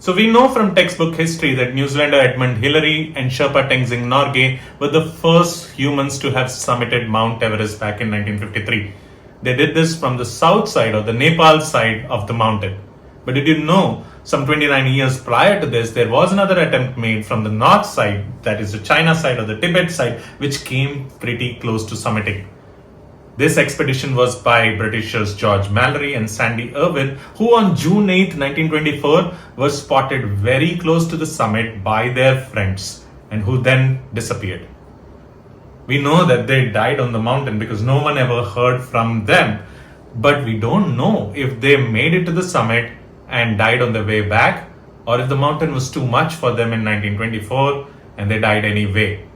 So we know from textbook history that New Zealander Edmund Hillary and Sherpa Tenzing Norgay were the first humans to have summited Mount Everest back in 1953. They did this from the south side or the Nepal side of the mountain. But did you know, some 29 years prior to this, there was another attempt made from the north side, that is the China side or the Tibet side, which came pretty close to summiting. This expedition was by Britishers George Mallory and Sandy Irwin, who on June 8, 1924 were spotted very close to the summit by their friends and who then disappeared. We know that they died on the mountain because no one ever heard from them, but we don't know if they made it to the summit and died on the way back, or if the mountain was too much for them in 1924 and they died anyway.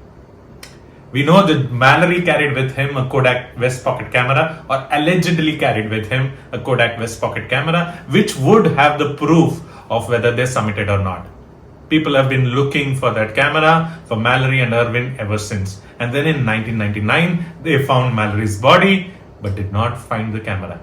We know that Mallory carried with him a Kodak vest pocket camera, or allegedly carried with him a Kodak vest pocket camera, which would have the proof of whether they summited or not. People have been looking for that camera for Mallory and Irwin ever since. And then in 1999, they found Mallory's body, but did not find the camera.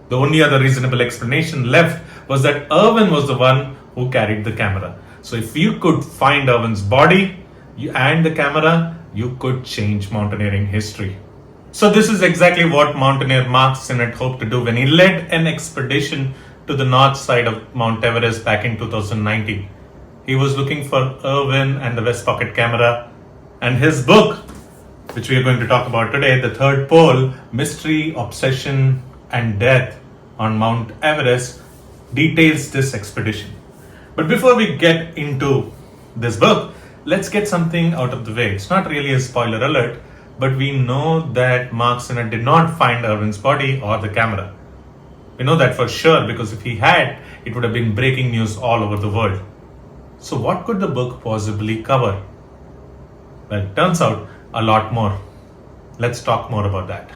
The only other reasonable explanation left was that Irwin was the one who carried the camera. So if you could find Irwin's body and the camera, you could change mountaineering history. So this is exactly what mountaineer Mark Synnott hoped to do when he led an expedition to the north side of Mount Everest back in 2019. He was looking for Irwin and the West Pocket camera, and his book, which we are going to talk about today, The Third Pole, Mystery, Obsession and Death on Mount Everest, details this expedition. But before we get into this book, let's get something out of the way. It's not really a spoiler alert, but we know that Mark Synnott did not find Irwin's body or the camera. We know that for sure because if he had, it would have been breaking news all over the world. So what could the book possibly cover? Well, it turns out a lot more. Let's talk more about that.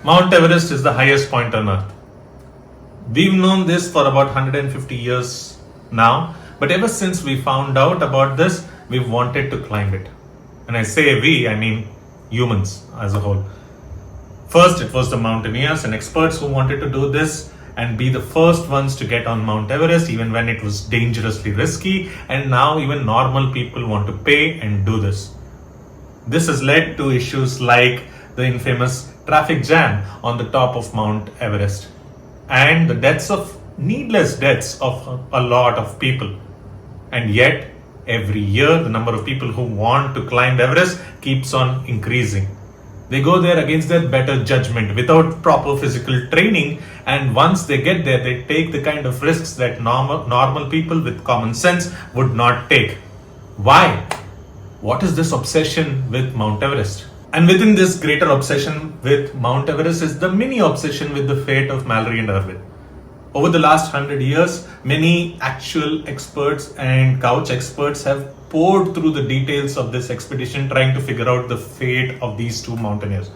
Mount Everest is the highest point on Earth. We've known this for about 150 years now, but ever since we found out about this, we've wanted to climb it. And I say we, I mean humans as a whole. First, it was the mountaineers and experts who wanted to do this and be the first ones to get on Mount Everest, even when it was dangerously risky. And now even normal people want to pay and do this. This has led to issues like the infamous traffic jam on the top of Mount Everest and the needless deaths of a lot of people. And yet, every year, the number of people who want to climb Everest keeps on increasing. They go there against their better judgment without proper physical training, and once they get there, they take the kind of risks that normal people with common sense would not take. Why? What is this obsession with Mount Everest? And within this greater obsession with Mount Everest is the mini obsession with the fate of Mallory and Irwin. Over the last 100 years, many actual experts and couch experts have poured through the details of this expedition trying to figure out the fate of these two mountaineers.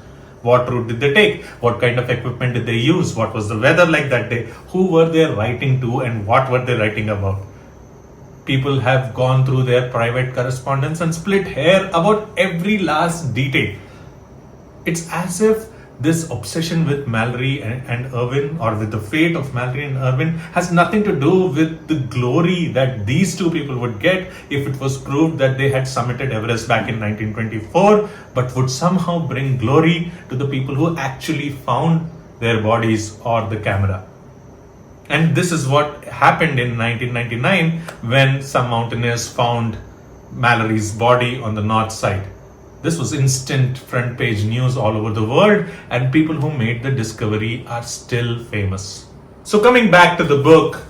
What route did they take? What kind of equipment did they use? What was the weather like that day? Who were they writing to and what were they writing about? People have gone through their private correspondence and split hair about every last detail. It's as if this obsession with Mallory and Irwin, or with the fate of Mallory and Irwin, has nothing to do with the glory that these two people would get if it was proved that they had summited Everest back in 1924, but would somehow bring glory to the people who actually found their bodies or the camera. And this is what happened in 1999 when some mountaineers found Mallory's body on the north side. This was instant front page news all over the world, and people who made the discovery are still famous. So coming back to the book,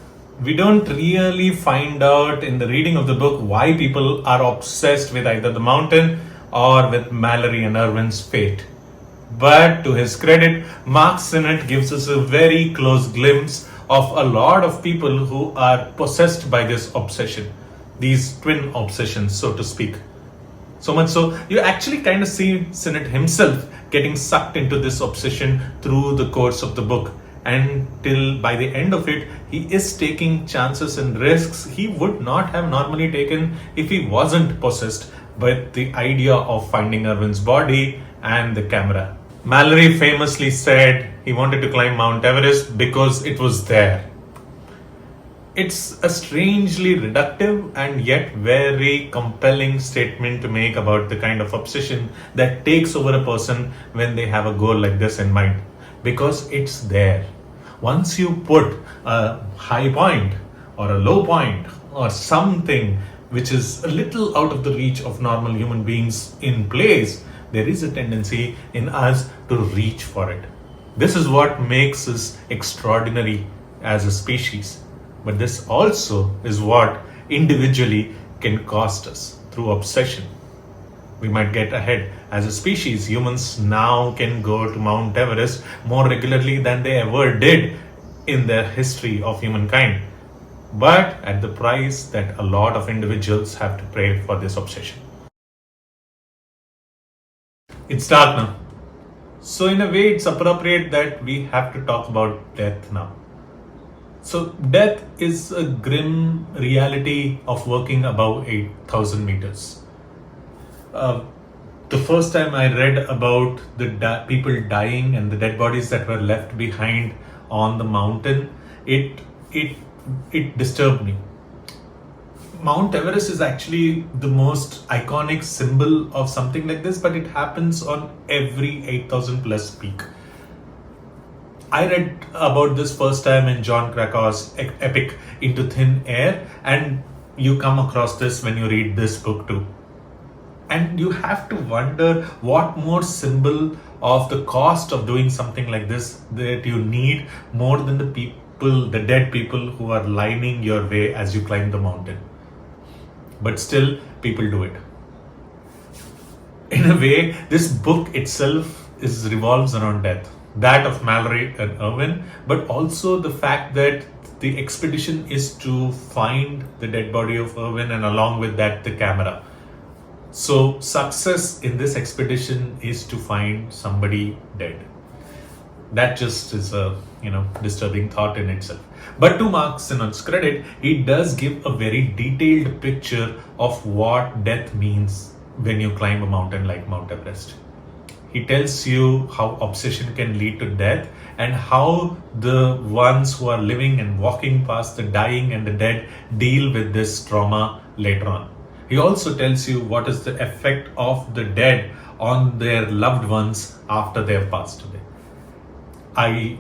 we don't really find out in the reading of the book why people are obsessed with either the mountain or with Mallory and Irwin's fate. But to his credit, Mark Synnott gives us a very close glimpse of a lot of people who are possessed by this obsession, these twin obsessions, so to speak. So much so, you actually kind of see Synnott himself getting sucked into this obsession through the course of the book. And till by the end of it, he is taking chances and risks he would not have normally taken if he wasn't possessed by the idea of finding Irwin's body and the camera. Mallory famously said he wanted to climb Mount Everest because it was there. It's a strangely reductive and yet very compelling statement to make about the kind of obsession that takes over a person when they have a goal like this in mind. Because it's there. Once you put a high point or a low point or something which is a little out of the reach of normal human beings in place, there is a tendency in us to reach for it. This is what makes us extraordinary as a species. But this also is what individually can cost us through obsession. We might get ahead. As a species, humans now can go to Mount Everest more regularly than they ever did in the history of humankind. But at the price that a lot of individuals have to pay for this obsession. It's dark now. So, in a way, it's appropriate that we have to talk about death now. So, death is a grim reality of working above 8,000 meters. The first time I read about the people dying and the dead bodies that were left behind on the mountain, it disturbed me. Mount Everest is actually the most iconic symbol of something like this, but it happens on every 8,000 plus peak. I read about this first time in John Krakauer's epic Into Thin Air, and you come across this when you read this book too. And you have to wonder what more symbol of the cost of doing something like this that you need more than the dead people who are lining your way as you climb the mountain. But still, people do it. In a way, this book itself revolves around death. That of Mallory and Irwin, but also the fact that the expedition is to find the dead body of Irwin and along with that the camera. So success in this expedition is to find somebody dead. That just is a disturbing thought in itself. But to Mark Synnott's credit, he does give a very detailed picture of what death means when you climb a mountain like Mount Everest. He tells you how obsession can lead to death and how the ones who are living and walking past the dying and the dead deal with this trauma later on. He also tells you what is the effect of the dead on their loved ones after they have passed away.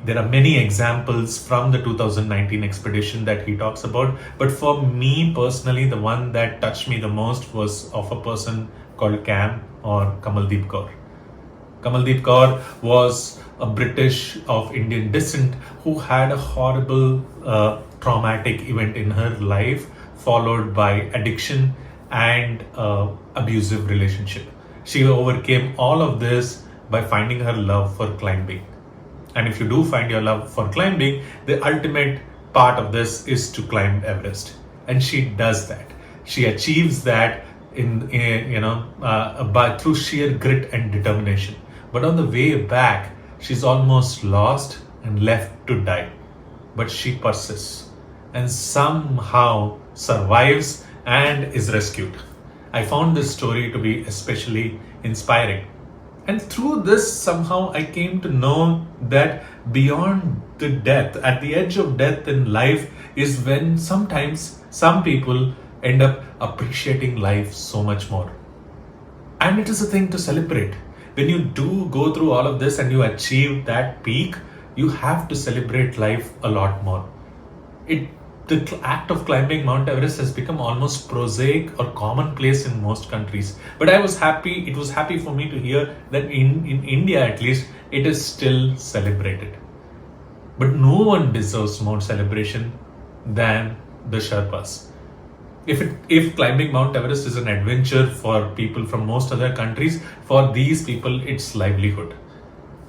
There are many examples from the 2019 expedition that he talks about, but for me personally, the one that touched me the most was of a person called Cam or Kamaldeep Kaur. Kamaldeep Kaur was a British of Indian descent who had a horrible traumatic event in her life, followed by addiction and abusive relationship. She overcame all of this by finding her love for climbing. And if you do find your love for climbing, the ultimate part of this is to climb Everest. And she does that. She achieves that through sheer grit and determination. But on the way back, she's almost lost and left to die. But she persists and somehow survives and is rescued. I found this story to be especially inspiring. And through this, somehow I came to know that beyond the death, at the edge of death in life, is when sometimes some people end up appreciating life so much more. And it is a thing to celebrate. When you do go through all of this and you achieve that peak, you have to celebrate life a lot more. The act of climbing Mount Everest has become almost prosaic or commonplace in most countries. But it was happy for me to hear that in India at least, it is still celebrated. But no one deserves more celebration than the Sherpas. If climbing Mount Everest is an adventure for people from most other countries, for these people it's livelihood.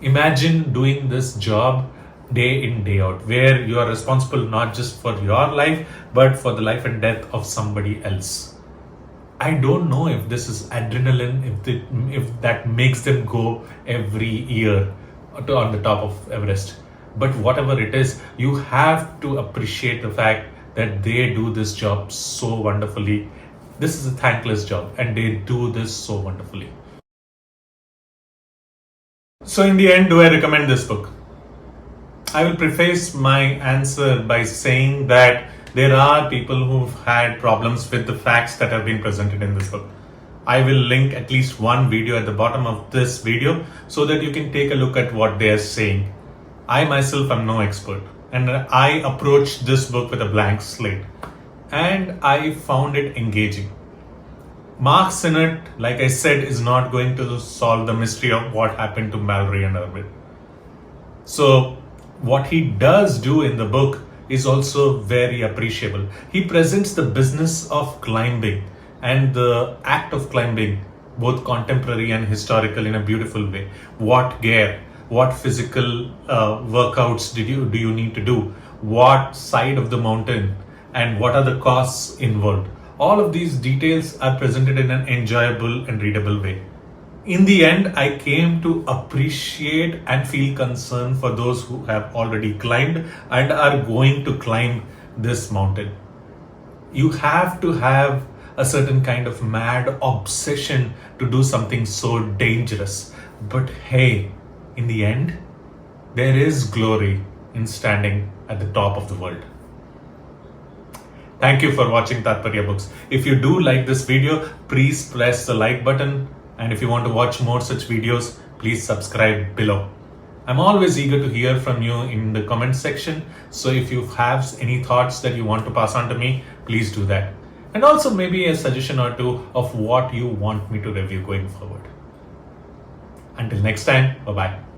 Imagine doing this job day in, day out, where you are responsible not just for your life, but for the life and death of somebody else. I don't know if this is adrenaline, if that makes them go every year on the top of Everest. But whatever it is, you have to appreciate the fact that they do this job so wonderfully. This is a thankless job and they do this so wonderfully. So in the end, do I recommend this book? I will preface my answer by saying that There are people who've had problems with the facts that have been presented in this book. I will link at least one video at the bottom of this video so that you can take a look at what they are saying. I myself am no expert, and I approached this book with a blank slate, and I found it engaging. Mark Synnott, like I said, is not going to solve the mystery of what happened to Mallory and Irwin. So what he does do in the book is also very appreciable. He presents the business of climbing and the act of climbing, both contemporary and historical, in a beautiful way. What gear, what physical workouts do you need to do, what side of the mountain, and what are the costs involved. All of these details are presented in an enjoyable and readable way. In the end, I came to appreciate and feel concern for those who have already climbed and are going to climb this mountain. You have to have a certain kind of mad obsession to do something so dangerous. But hey, in the end, there is glory in standing at the top of the world. Thank you for watching Tatparya Books. If you do like this video, please press the like button. And if you want to watch more such videos, please subscribe below. I'm always eager to hear from you in the comment section. So if you have any thoughts that you want to pass on to me, please do that. And also maybe a suggestion or two of what you want me to review going forward. Until next time, bye-bye.